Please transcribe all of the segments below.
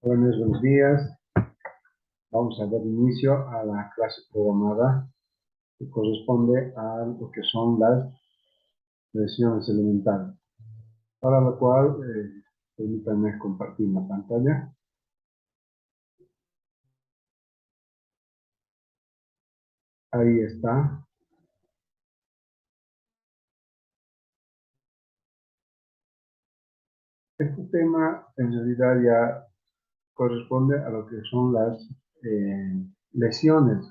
Buenos días. Vamos a dar inicio a la clase programada que corresponde a lo que son las lesiones elementales. Para lo cual, permítanme compartir la pantalla. Ahí está. Este tema en realidad ya corresponde a lo que son las lesiones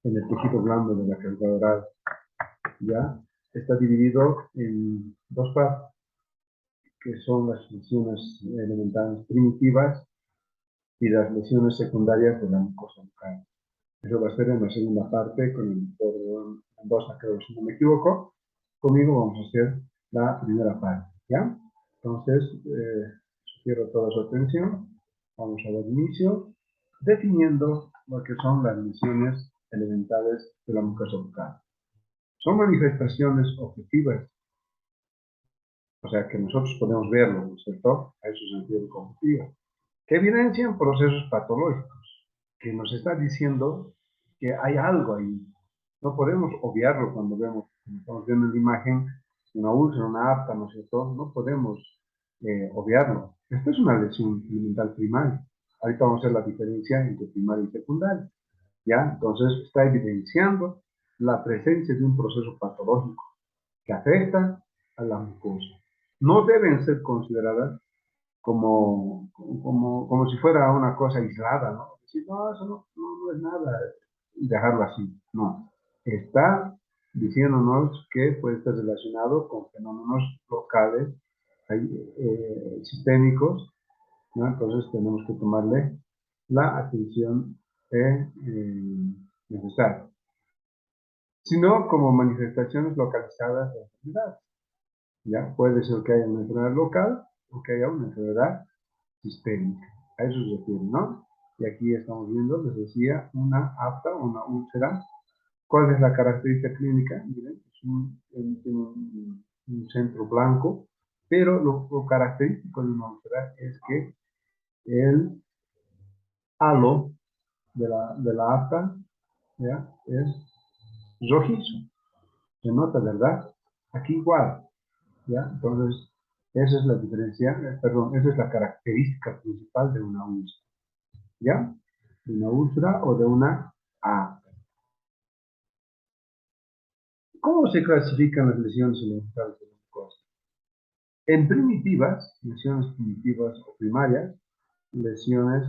en el tejido blando de la cavidad oral. Ya está dividido en dos partes, que son las lesiones elementales primitivas y las lesiones secundarias de la mucosa bucal. Eso va a ser en la segunda parte con el doctor Mendoza, creo, si no me equivoco. Conmigo vamos a hacer la primera parte, ¿ya? Entonces, sugiero toda su atención. Vamos a dar inicio definiendo lo que son las lesiones elementales de la mucosa bucal. Son manifestaciones objetivas, o sea, que nosotros podemos verlo, ¿no es cierto? A eso se refiere con objetiva, que evidencian procesos patológicos, que nos está diciendo que hay algo ahí. No podemos obviarlo cuando estamos viendo la imagen, una úlcera, una afta, ¿no es cierto? No podemos obviarlo. Esta es una lesión elemental primaria. Ahorita vamos a ver la diferencia entre primaria y secundaria. ¿Ya? Entonces está evidenciando la presencia de un proceso patológico que afecta a la mucosa. No deben ser consideradas como si fuera una cosa aislada, ¿no? Decir, no, eso no es nada, dejarlo así. No. Está diciéndonos que puede estar relacionado con fenómenos locales, sistémicos, ¿no? Entonces tenemos que tomarle la atención necesaria. Sino como manifestaciones localizadas de la enfermedad. ¿Ya? Puede ser que haya una enfermedad local o que haya una enfermedad sistémica. A eso se refiere, ¿no? Y aquí estamos viendo, les decía, una afta, una úlcera. ¿Cuál es la característica clínica? Miren, tiene un centro blanco, pero lo característico de una úlcera es que el halo de la afta, ¿ya? Es rojizo. Se nota, ¿verdad? Aquí igual, ¿ya? Entonces, esa es la diferencia, perdón, esa es la característica principal de una úlcera, ¿ya? De una úlcera o de una afta. ¿Cómo se clasifican las lesiones elementales de la mucosa? En primitivas, lesiones primitivas o primarias, lesiones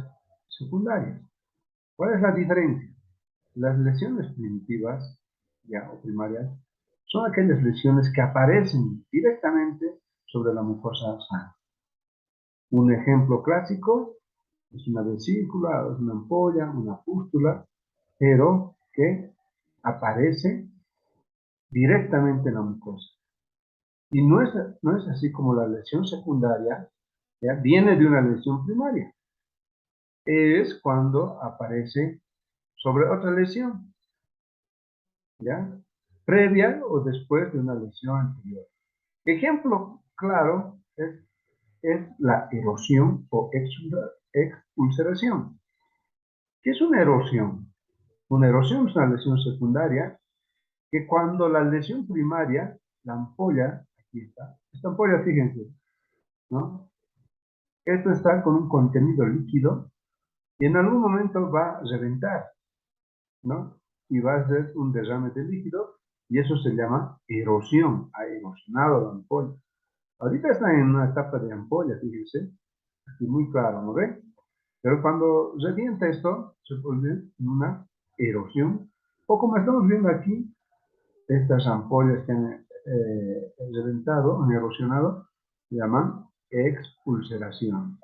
secundarias. ¿Cuál es la diferencia? Las lesiones primitivas, ya, o primarias, son aquellas lesiones que aparecen directamente sobre la mucosa sana. Un ejemplo clásico es una vesícula, es una ampolla, una pústula, pero que aparece directamente en la mucosa. Y no es así como la lesión secundaria, ¿ya? Viene de una lesión primaria. Es cuando aparece sobre otra lesión, ¿ya? Previa o después de una lesión anterior. Ejemplo claro es la erosión o expulseración. ¿Qué es una erosión? Una erosión es una lesión secundaria que cuando la lesión primaria, la ampolla, aquí está, esta ampolla, fíjense, ¿no? Esto está con un contenido líquido y en algún momento va a reventar, ¿no? Y va a ser un derrame de líquido y eso se llama erosión, ha erosionado la ampolla. Ahorita está en una etapa de ampolla, fíjense, aquí muy claro, ¿no ven? Pero cuando revienta esto, se vuelve en una erosión, o como estamos viendo aquí, estas ampollas que han reventado, han erosionado, se llaman expulseración.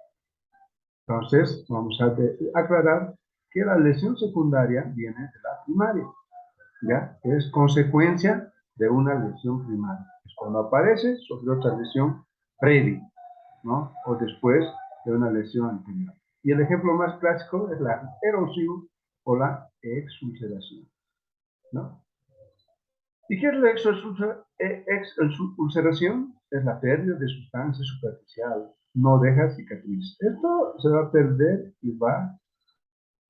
Entonces, vamos a aclarar que la lesión secundaria viene de la primaria, ¿ya? Es consecuencia de una lesión primaria. Es cuando aparece sobre otra lesión previa, ¿no? O después de una lesión anterior. Y el ejemplo más clásico es la erosión o la expulseración, ¿no? ¿Y qué es la expulseración? Es la pérdida de sustancia superficial no deja cicatriz. Esto se va a perder y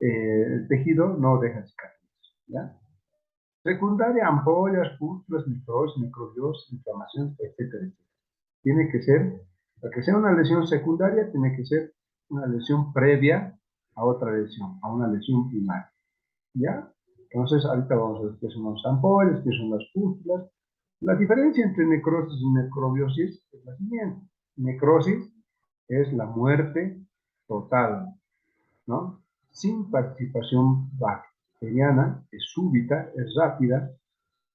el tejido no deja cicatriz, ¿ya? Secundaria, ampollas, pústulas, necrosis, necrobiosis, inflamación, etcétera, etcétera. Tiene que ser, para que sea una lesión secundaria, tiene que ser una lesión previa a otra lesión, a una lesión primaria, ¿ya? Entonces, ahorita vamos a ver qué son las ampollas, qué son las pústulas. La diferencia entre necrosis y necrobiosis es la siguiente. Necrosis es la muerte total, ¿no? Sin participación bacteriana, es súbita, es rápida.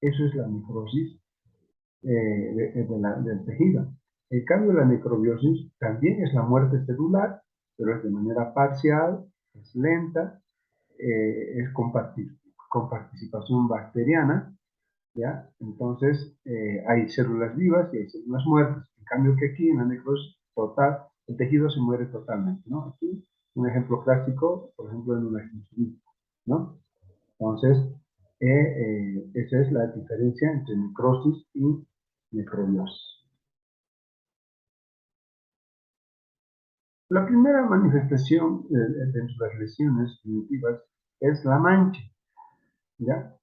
Eso es la necrosis del tejido. En cambio, la necrobiosis también es la muerte celular, pero es de manera parcial, es lenta, es con participación bacteriana, ¿ya? Entonces, hay células vivas y hay células muertas. En cambio que aquí en la necrosis total, el tejido se muere totalmente, ¿no? Aquí, un ejemplo clásico, por ejemplo, en una gingivitis, ¿no? Entonces, esa es la diferencia entre necrosis y necrobiosis. La primera manifestación de las lesiones primitivas es la mancha, ¿ya?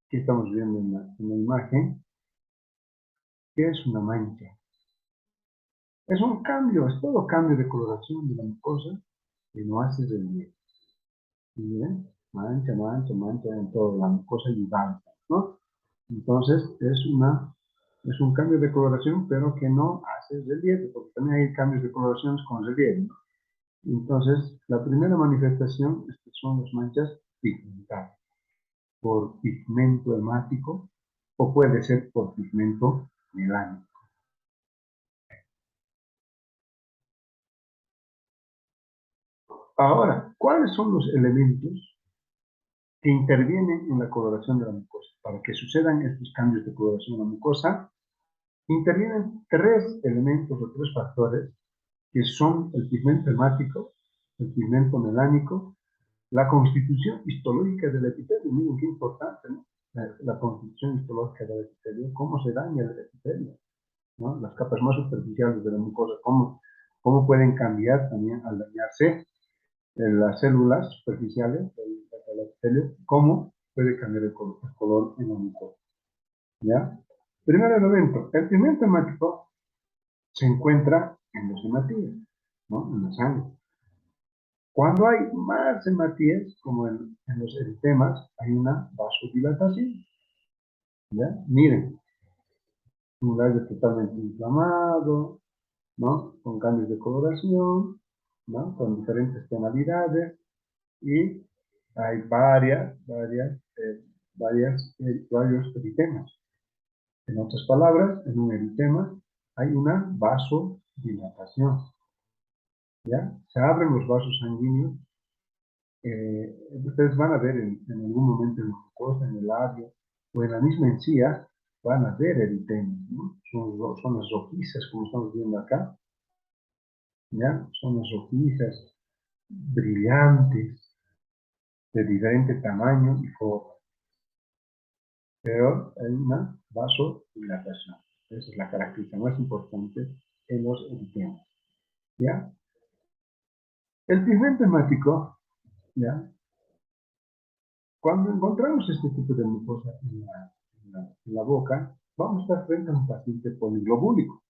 Aquí estamos viendo en la imagen. ¿Qué es una mancha? Es un cambio, es todo cambio de coloración de la mucosa que no hace relieve. Miren, mancha, mancha, mancha en toda la mucosa y blanca, ¿no? Entonces es un cambio de coloración, pero que no hace relieve, porque también hay cambios de coloraciones con relieve, ¿no? Entonces, la primera manifestación son las manchas pigmentadas, por pigmento hemático, o puede ser por pigmento melánico. Ahora, ¿cuáles son los elementos que intervienen en la coloración de la mucosa? Para que sucedan estos cambios de coloración en la mucosa, intervienen tres elementos o tres factores que son el pigmento hemático, el pigmento melánico, la constitución histológica del epitelio. Miren qué importante, ¿no? La constitución histológica del epitelio, cómo se daña el epitelio, ¿no? Las capas más superficiales de la mucosa, cómo pueden cambiar también al dañarse las células superficiales del epitelio, cómo puede cambiar el color en la mucosa, ¿ya? Primer elemento, el pigmento hemático se encuentra en los hematíes, ¿no? En la sangre. Cuando hay más hematíes, como en los eritemas, hay una vasodilatación, ¿ya? Miren, un labio totalmente inflamado, ¿no? Con cambios de coloración, ¿no? Con diferentes tonalidades, y hay varios eritemas. En otras palabras, en un eritema hay una vasodilatación, ¿ya? Se abren los vasos sanguíneos. Ustedes van a ver en algún momento en la mucosa, en el labio o en la misma encía, van a ver eritemas, ¿no? Son las rojizas, como estamos viendo acá, ¿ya? Son las rojizas brillantes, de diferente tamaño y forma, pero hay una vasodilatación. Esa es la característica más importante en los eritemas, ¿ya? El pigmento hemático, ¿ya? Cuando encontramos este tipo de mucosa en la boca, vamos a estar frente a un paciente poliglobúlico.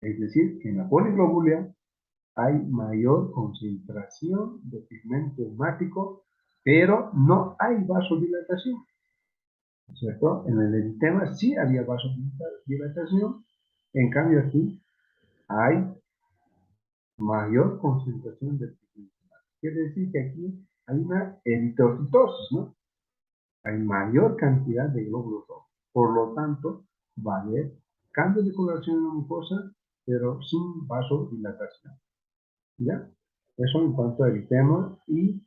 Es decir, que en la poliglobulia hay mayor concentración de pigmento hemático, pero no hay vasodilatación, ¿cierto? En el eritema sí había vasodilatación, en cambio aquí hay mayor concentración de pigmento hemático. Quiere decir que aquí hay una eritrocitosis, ¿no? Hay mayor cantidad de glóbulos rojos. Por lo tanto, va a haber cambios de coloración en la mucosa, pero sin vasodilatación, ¿ya? Eso en cuanto a eritema y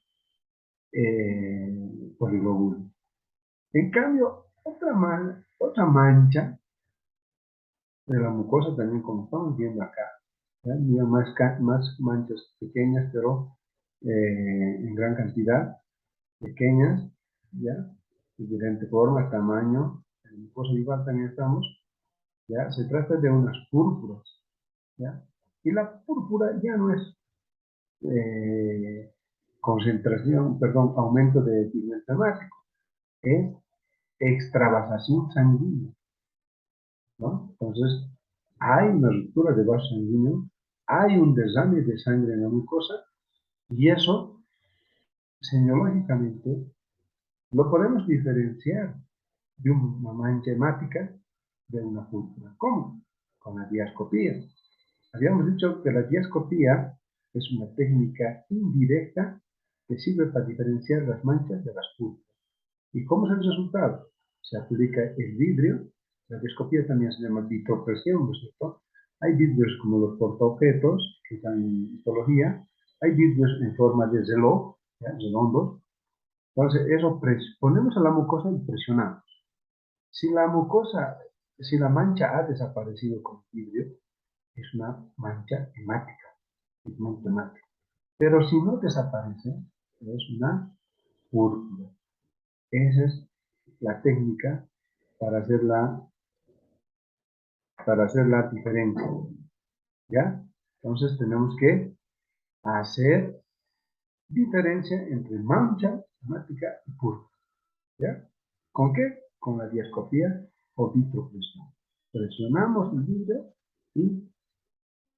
poliglobulina. En cambio, otra mancha de la mucosa también, como estamos viendo acá, ¿ya? Mira, más manchas pequeñas, pero en gran cantidad, pequeñas, ¿ya? De diferente forma, tamaño, en la mucosa igual también estamos, ¿ya? Se trata de unas púrpuras, ¿ya? Y la púrpura ya no es concentración, perdón, aumento de pigmento hemático, es extravasación sanguínea, ¿no? Entonces, hay una ruptura de vaso sanguíneo, hay un derrame de sangre en la mucosa, y eso, semiológicamente, lo podemos diferenciar de una mancha hemática de una púrpura. ¿Cómo? Con la diascopía. Habíamos dicho que la diascopía es una técnica indirecta que sirve para diferenciar las manchas de las púrpuras. ¿Y cómo es el resultado? Se aplica el vidrio, la diascopía también se llama vitropresión, ¿no es cierto? Hay vidrios como los portaobjetos, que están en histología, hay vidrios en forma de reloj, redondos. Entonces, eso ponemos a la mucosa y presionamos. Si la mucosa, si la mancha ha desaparecido con el vidrio, es una mancha hemática, pigmento hemático. Pero si no desaparece, es una púrpura. Esa es la técnica para hacer la diferencia, ¿ya? Entonces tenemos que hacer diferencia entre mancha hemática y púrpura, ¿ya? ¿Con qué? Con la diascopía o vitropresión. Presionamos el vidrio y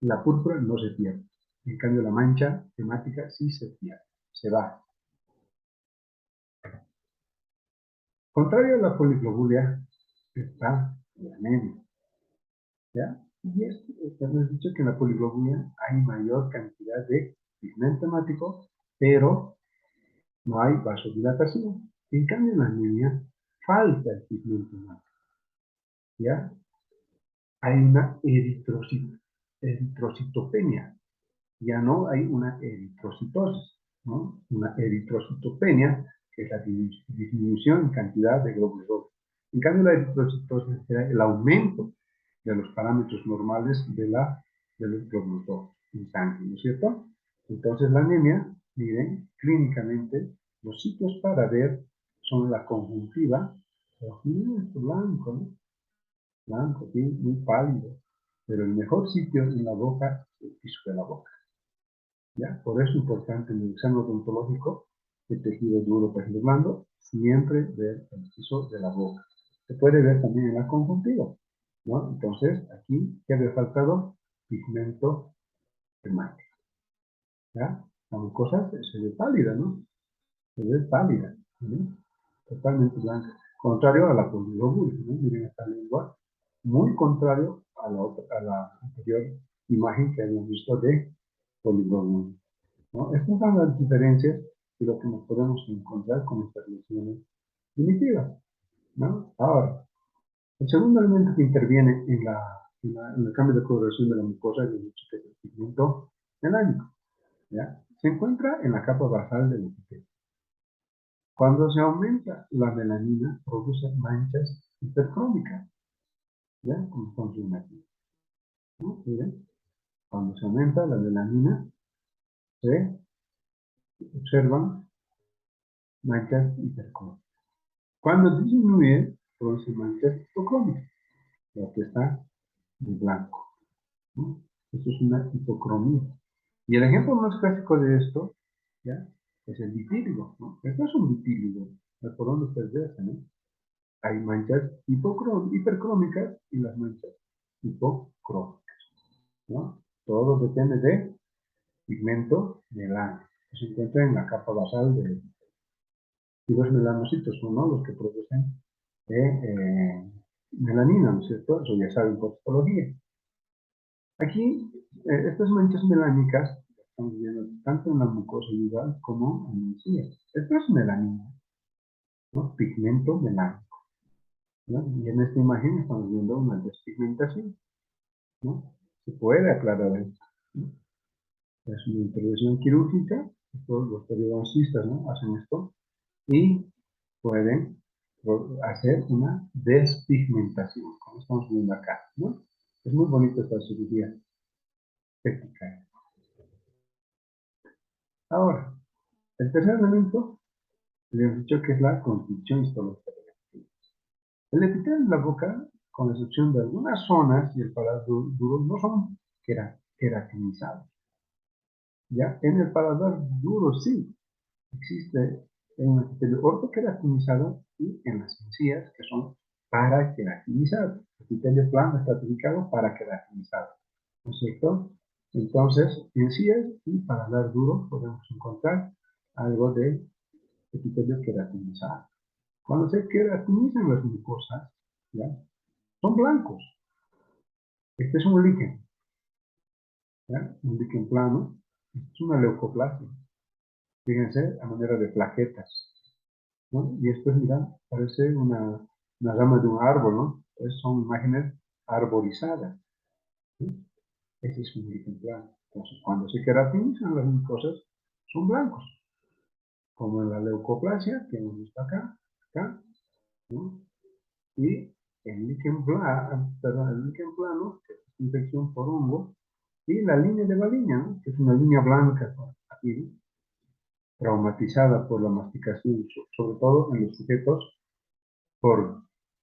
la púrpura no se pierde. En cambio, la mancha hemática sí se pierde, se va. Contrario a la poliglobulia está la anemia, ¿ya? Y hemos dicho que en la poliglobulia hay mayor cantidad de pigmento hemático, pero no hay vasodilatación. En cambio, en la anemia falta el pigmento hemático, ¿ya? Hay una eritrocitopenia, ya no hay una eritrocitosis, ¿no? Una eritrocitopenia, que es la disminución en cantidad de glóbulos rojos. En cambio, la eritrocitosis era el aumento de los parámetros normales de los glóbulos rojos en sangre, ¿no es cierto? Entonces, la anemia, miren, clínicamente, los sitios para ver son la conjuntiva, miren esto blanco, ¿no? Blanco, ¿sí? Muy pálido, pero el mejor sitio en la boca es el piso de la boca. ¿Ya? Por eso es importante en el examen odontológico, el tejido duro, tejido blando, siempre ver el piso de la boca. Se puede ver también en la conjuntiva, ¿no? Entonces, aquí, ¿qué había faltado? Pigmento hemático, ¿ya? La mucosa se ve pálida, ¿no? Se ve pálida, ¿no? Totalmente blanca. Contrario a la poliglobulia, ¿no? Miren esta lengua, muy contrario a la anterior imagen que habíamos visto de poliglobulia, ¿no? Estas son las diferencias de lo que nos podemos encontrar con estas lesiones primitivas, ¿no? Ahora, el segundo elemento que interviene en el cambio de coloración de la mucosa es el pigmento melánico, ¿ya? Se encuentra en la capa basal del epitelio. Cuando se aumenta la melanina, produce manchas hipercrómicas, ¿ya? Como estamos viendo aquí, ¿no? Miren, cuando se aumenta la melanina, se observan manchas hipercrómicas. Cuando disminuye, produce manchas hipocrómicas, la que está de blanco, ¿no? Esto es una hipocromía. Y el ejemplo más clásico de esto, ¿ya? Es el vitíligo, ¿no? Esto es un vitíligo, por donde ustedes ven, ¿no? Hay manchas hipercrómicas y las manchas hipocrómicas, ¿no? Todo depende de pigmento melánico, que se encuentra en la capa basal de. Y los melanocitos son, ¿no?, los que producen melanina, ¿no es cierto? Eso ya saben por histología. Aquí, estas manchas melánicas, estamos viendo tanto en la mucosa igual como en el encía. Esto es melanina, ¿no? Pigmento melánico, ¿no? Y en esta imagen estamos viendo una despigmentación, ¿no? Se puede aclarar esto, ¿no? Es una intervención quirúrgica, todos los periodoncistas, ¿no?, hacen esto, y pueden hacer una despigmentación, como estamos viendo acá, ¿no? Es muy bonita esta cirugía estética. Ahora, el tercer elemento, le hemos dicho que es la constricción histológica del epitelio. El epitelio de la boca, con excepción de algunas zonas y el paladar duro, no son queratinizado. ¿Ya? En el paladar duro sí existe un epitelio ortoqueratinizado y en las encías que son paraqueratinizados. Epitelio plano estratificado paraqueratinizado. ¿No es cierto? Entonces, encías y paladar duro podemos encontrar algo de epitelio queratinizado. Cuando se queratinizan las mucosas, ¿ya? Son blancos. Este es un líquen, ¿ya? Un líquen plano. Es una leucoplasia. Fíjense, a manera de plaquetas, ¿no? Y esto, mira, parece una rama de un árbol, ¿no? Entonces son imágenes arborizadas, ¿sí? Ese es un líquen plano. Entonces, cuando se queratinizan las mucosas, son blancos, como en la leucoplasia, que hemos visto acá, ¿no? Y el líquen plano, que es infección por hongo, y la línea de Valiña, ¿no? Que es una línea blanca aquí, traumatizada por la masticación, sobre todo en los sujetos por,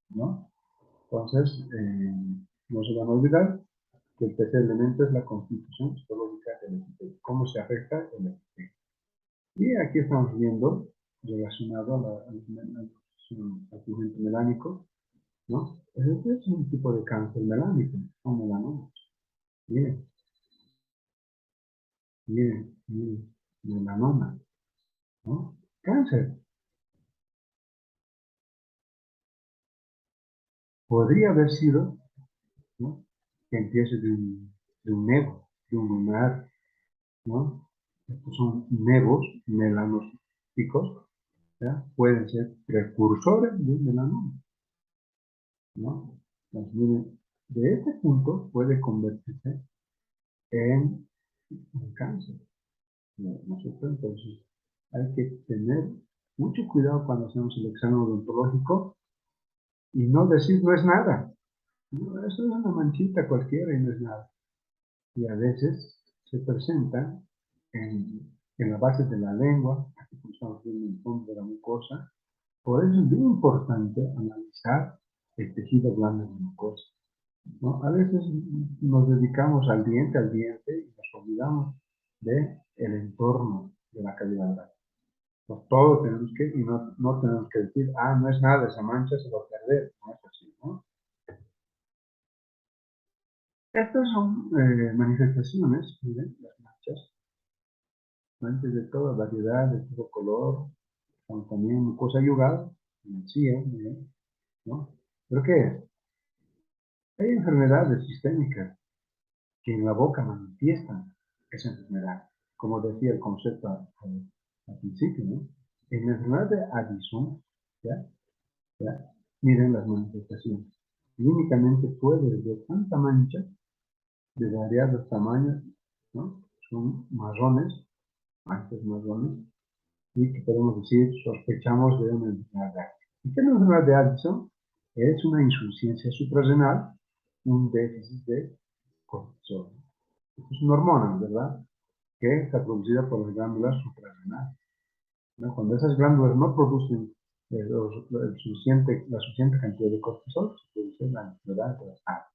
¿no? Entonces, no se van a olvidar que el tercer elemento es la constitución histológica del epitelio, cómo se afecta el epitelio. Y aquí estamos viendo, relacionado al pigmento melánico, ¿no? Este es un tipo de cáncer melánico, un melanoma. Miren, miren, melanoma, ¿no? Cáncer. Podría haber sido, ¿no? Que empiece de un nevo, de un lunar, ¿no? Estos son nevos melanocíticos, ¿ya? Pueden ser precursores de un melanoma, ¿no? Entonces, miren, de este punto puede convertirse en un cáncer, ¿no es cierto? Entonces, hay que tener mucho cuidado cuando hacemos el examen odontológico y no decir no es nada. No, eso es una manchita cualquiera y no es nada. Y a veces se presenta en la base de la lengua, aquí estamos viendo el fondo de la mucosa. Por eso es bien importante analizar el tejido blando de la mucosa, ¿no? A veces nos dedicamos al diente y nos olvidamos del entorno de la cavidad oral. Pues todo tenemos que, y no tenemos que decir, ah, no es nada, esa mancha se va a perder. No es así, ¿no? Estas son manifestaciones, miren, las manchas de toda variedad, de todo color, como también mucosa yugal, encía, miren, ¿no? ¿Pero qué es? Hay enfermedades sistémicas que en la boca manifiestan esa enfermedad, como decía el concepto al principio, ¿no? En la enfermedad de Addison, ¿ya? ¿Ya? Miren las manifestaciones. Clínicamente puede ver tanta mancha de variados tamaños, ¿no? Son marrones, manchas marrones, y que podemos decir, sospechamos de una enfermedad de Addison. ¿Y qué es la enfermedad de Addison? Es una insuficiencia suprarrenal, un déficit de cortisol. Es una hormona, ¿verdad? Que está producida por las glándulas suprarrenales, ¿no? Cuando esas glándulas no producen la suficiente cantidad de cortisol, se produce la enfermedad de Addison.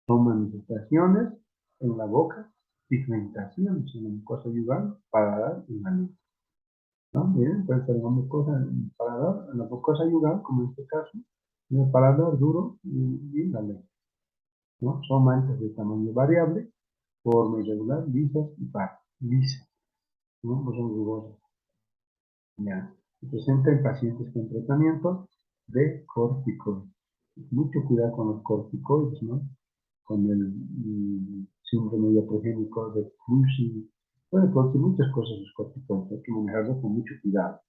Son manifestaciones en la boca, pigmentaciones en la mucosa yugal, paladar y la lengua, ¿no? Miren, puede ser una mucosa en paladar, en la mucosa yugal, como en este caso, en el paladar duro y la lengua, ¿no? Son manchas de tamaño variable, forma irregular, lisas y lisas, ¿no? No son rugosas. Ya. Se presenta en pacientes con tratamiento de corticoides. Mucho cuidado con los corticoides, ¿no? Con el síndrome iatrogénico de Cushing. Pueden producir muchas cosas los corticoides, hay que manejarlos con mucho cuidado,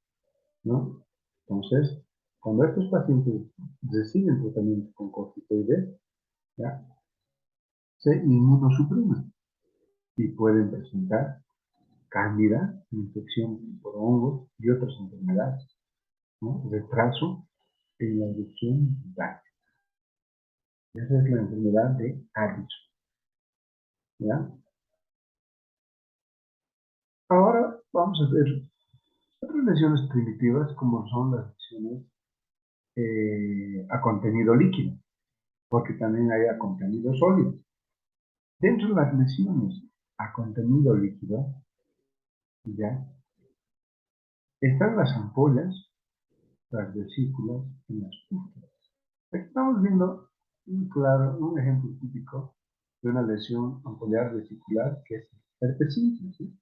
¿no? Entonces, cuando estos pacientes reciben tratamiento con corticoides, ¿ya? Se inmunosuprimen y pueden presentar cándida, infección por hongos y otras enfermedades, ¿no? Retraso en la erupción viral. Esa es la enfermedad de Addison, ¿ya? Ahora vamos a ver otras lesiones primitivas como son las lesiones a contenido líquido, porque también hay a contenido sólido. Dentro de las lesiones a contenido líquido, ya, están las ampollas, las vesículas y las pústulas. Aquí estamos viendo un ejemplo típico de una lesión ampollar vesicular que es herpes simple. ¿Sí?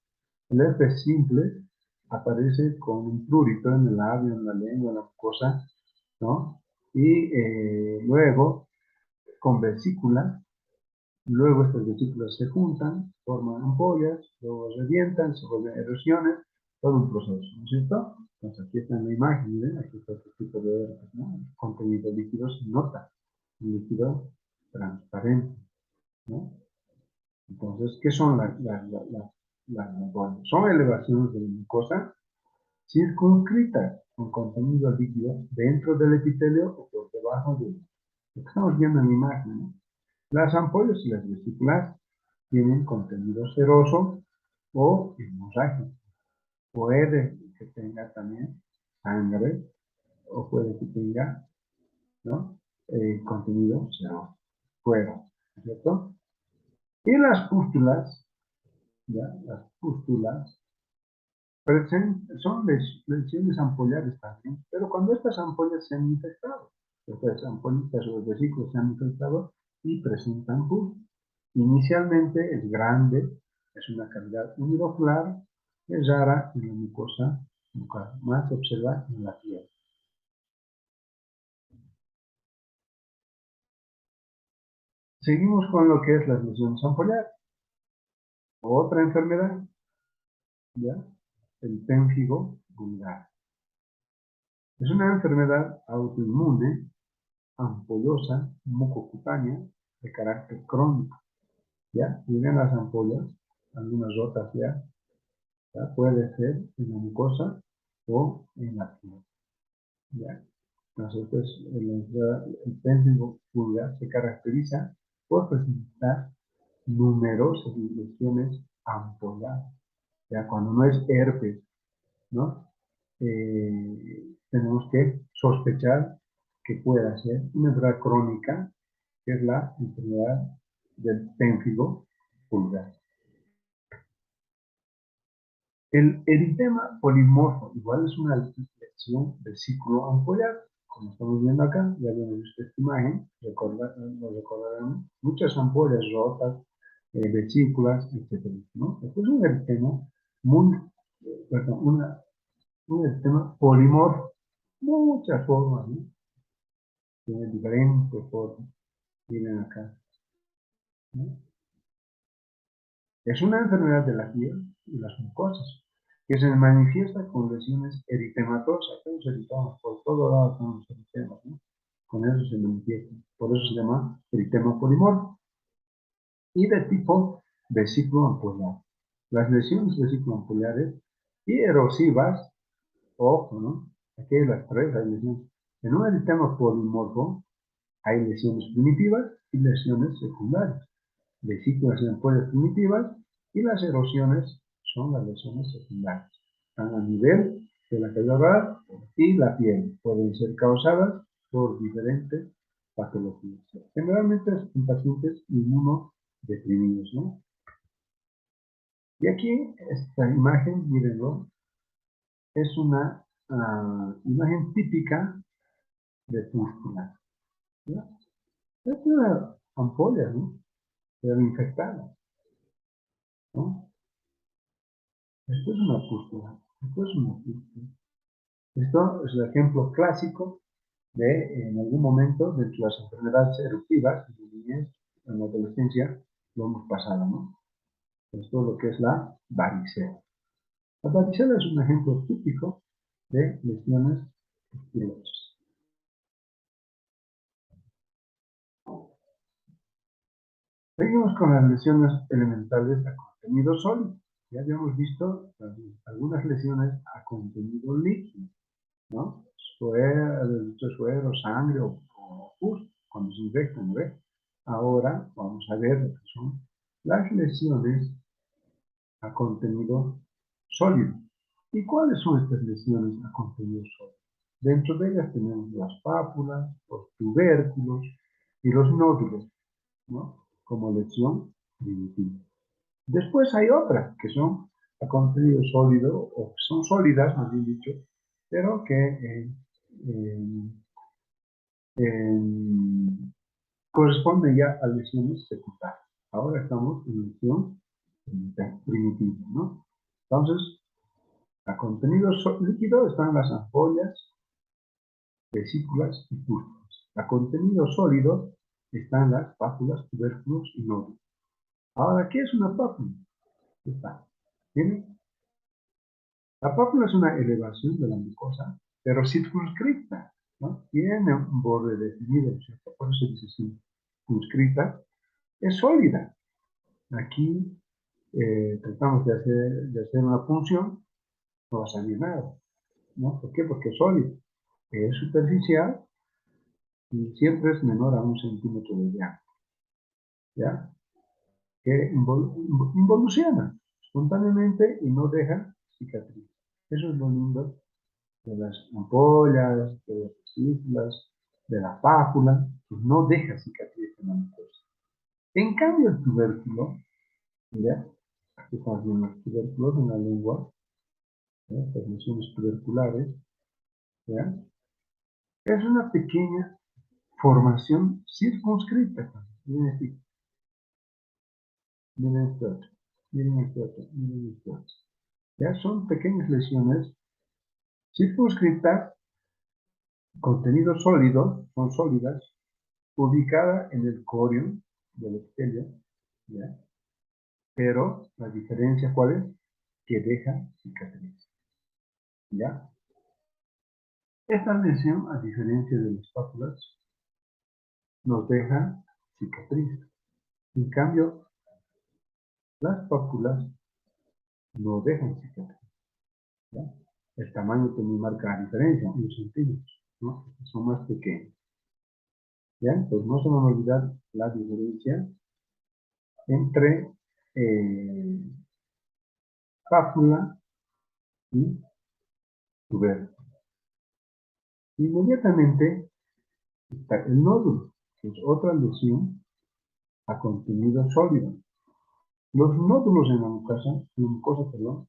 El herpes simple aparece con un prurito en el labio, en la lengua, en la mucosa, ¿no? Y luego con vesícula. Luego estas vesículas se juntan, forman ampollas, luego revientan, se vuelven erosiones, todo un proceso, ¿no es cierto? Entonces aquí está en la imagen, miren, aquí está este tipo de herpes, ¿no? El contenido líquido se nota, un líquido transparente, ¿no? Entonces, ¿qué son las ampollas? Son elevaciones de la mucosa circunscritas con contenido líquido dentro del epitelio o por debajo de lo que estamos viendo en la imagen, ¿no? Las ampollas y las vesículas tienen contenido seroso o hemorrágico. Puede que tenga también sangre o puede que tenga, ¿no? Contenido seroso, fuera, ¿cierto? Y las pústulas, ¿ya? Las pústulas son lesiones ampollares también, pero cuando estas ampollas se han infectado, estas ampollitas o los vesículos se han infectado y presentan pus. Inicialmente es grande, es una cavidad unilocular, es rara en la mucosa bucal, más se observa en la piel. Seguimos con lo que es las lesiones ampollar. Otra enfermedad, ¿ya? El pénfigo vulgar. Es una enfermedad autoinmune, ampollosa, mucocutánea, de carácter crónico. ¿Ya? Tienen las ampollas, algunas rotas ya, ¿ya? Puede ser en la mucosa o en la piel. ¿Ya? Entonces, el pénfigo vulgar se caracteriza por presentar numerosas lesiones ampollares. Ya cuando no es herpes, ¿no? Tenemos que sospechar que pueda ser una enfermedad crónica, que es la enfermedad del pénfigo vulgar. El eritema polimorfo igual es una lesión del ciclo ampollar, como estamos viendo acá, ya habíamos visto esta imagen, lo recordarán, muchas ampollas rotas, vesículas, etc. ¿no? Este es un eritema muy, perdón, un eritema polimorfo, muchas formas, ¿no? Tiene diferentes formas, miren acá, ¿no? Es una enfermedad de la piel y las mucosas, que se manifiesta con lesiones eritematosas. Tenemos eritemas por todo lado, tenemos eritemas, ¿no? Con eso se manifiesta. Por eso se llama eritema polimorfo. Y de tipo vesículo ampollar. Las lesiones vesículo ampolares y erosivas, ojo, ¿no? Aquí hay las tres, hay lesiones. En un eritema polimorfo hay lesiones primitivas y lesiones secundarias. Vesículas y ampollas primitivas y las erosiones son las lesiones secundarias. Están a nivel de la cavidad oral y la piel. Pueden ser causadas por diferentes patologías. Generalmente en pacientes inmunodeprimidos, ¿no? Y aquí, esta imagen, mírenlo, es una imagen típica de pústula. ¿Ya? Es una ampolla, ¿no? Pero infectada, ¿no? Esto es una pústula. Esto es una pústula. Esto es el ejemplo clásico de, en algún momento, de las enfermedades eruptivas, en la niñez, en la adolescencia, lo hemos pasado, ¿no? Esto es lo que es la varicela. La varicela es un ejemplo típico de lesiones esquilosas. Seguimos con las lesiones elementales a contenido sólido. Ya habíamos visto algunas lesiones a contenido líquido, ¿no? Suero, sangre o pus, cuando se infectan, ¿no? Ahora vamos a ver lo que son las lesiones a contenido sólido. ¿Y cuáles son estas lesiones a contenido sólido? Dentro de ellas tenemos las pápulas, los tubérculos y los nódulos, ¿no? Como lesión primitivas. Después hay otras que son a contenido sólido, o que son sólidas, más bien dicho, pero que corresponden ya a lesiones secundarias. Ahora estamos en lesión primitiva, ¿no? Entonces, a contenido líquido están las ampollas, vesículas y pústulas. A contenido sólido están las pápulas, tubérculos y nódulos. Ahora, ¿qué es una pápula? Está. ¿Tiene? La pápula es una elevación de la mucosa, pero circunscrita, ¿no? Tiene un borde definido, ¿cierto? Por eso dice circunscrita. Es sólida. Aquí tratamos de hacer una función, no va a salir nada, ¿no? ¿Por qué? Porque es sólido. Es superficial y siempre es menor a 1 centímetro de diámetro, ¿ya? Que involuciona espontáneamente y no deja cicatriz. Eso es lo lindo de las ampollas, de las vesículas, de la pápula, que no deja cicatriz en la mucosa. En cambio, el tubérculo, mira, aquí estamos viendo los tubérculos en la lengua, las lesiones tuberculares, ¿ya? Es una pequeña formación circunscrita. Miren aquí, miren este otro, miren este otro, miren este otro. Ya son pequeñas lesiones circunscritas, contenido sólido, son sólidas, ubicada en el corium del epitelio, ¿ya? Pero la diferencia, ¿cuál es? Que deja cicatriz, ¿ya? Esta lesión, a diferencia de las pápulas, nos deja cicatriz. En cambio, las pápulas no dejan cicatriz, ¿ya? El tamaño también marca la diferencia, 1 centímetro, ¿no? Son más pequeños, ¿ya? Pues no se van a olvidar la diferencia entre pápula y tubérculo. Inmediatamente está el nódulo, que es otra lesión a contenido sólido. Los nódulos en la mucosa, perdón,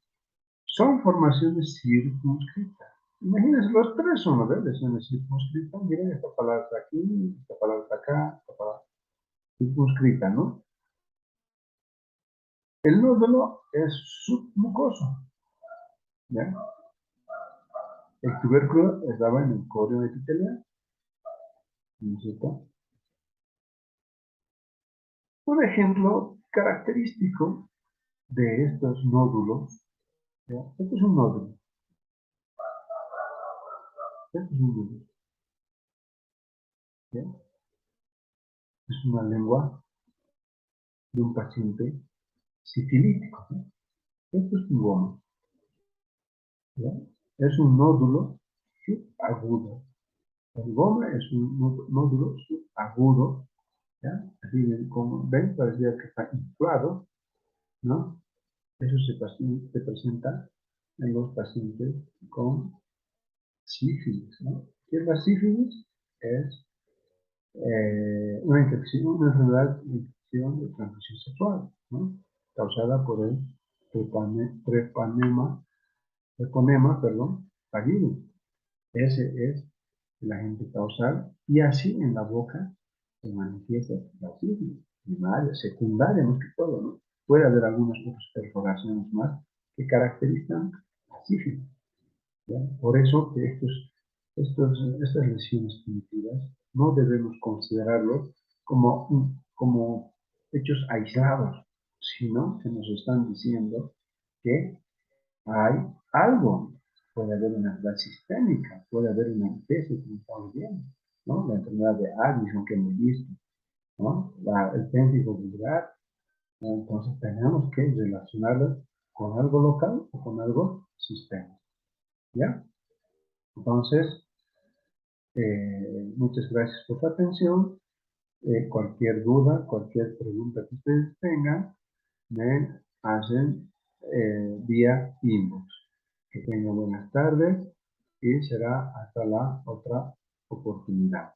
son formaciones circunscritas. Imagínense, los tres son lesiones circunscritas. Miren, esta palabra está aquí, esta palabra está acá, esta palabra circunscrita, ¿no? El nódulo es submucoso, ¿ya? El tubérculo estaba en el corium epitelial, ¿no es cierto? Un ejemplo característico de estos nódulos, ¿ya? Este es un nódulo, este es un nódulo, ¿ya? Es una lengua de un paciente sifilítico, ¿no? Esto es un goma, ¿ya? Es un nódulo subagudo. El goma es un nódulo subagudo, ¿ya? Así como ven, parecía que está inflado, ¿no? Eso se presenta en los pacientes con sífilis, ¿no? ¿Qué es la sífilis? Es una infección, una enfermedad de infección de transmisión sexual, ¿no? Causada por el treponema, perdón, vagino. Ese es el agente causal y así en la boca se manifiesta la sífilis, primaria, secundaria, más que todo, ¿no? Puede haber algunas otras perforaciones más que caracterizan la sífilis, ¿ya? Por eso que estas lesiones primitivas no debemos considerarlos como hechos aislados, sino que nos están diciendo que hay algo. Puede haber una enfermedad sistémica, puede haber una especie que estamos viendo, ¿no? La enfermedad de Addison que hemos visto, ¿no? El pemphigo vulgar. Entonces tenemos que relacionarlo con algo local o con algo sistémico, ¿ya? Entonces, muchas gracias por su atención. Cualquier duda, cualquier pregunta que ustedes tengan, me hacen vía inbox. Que tengan buenas tardes y será hasta la otra oportunidad.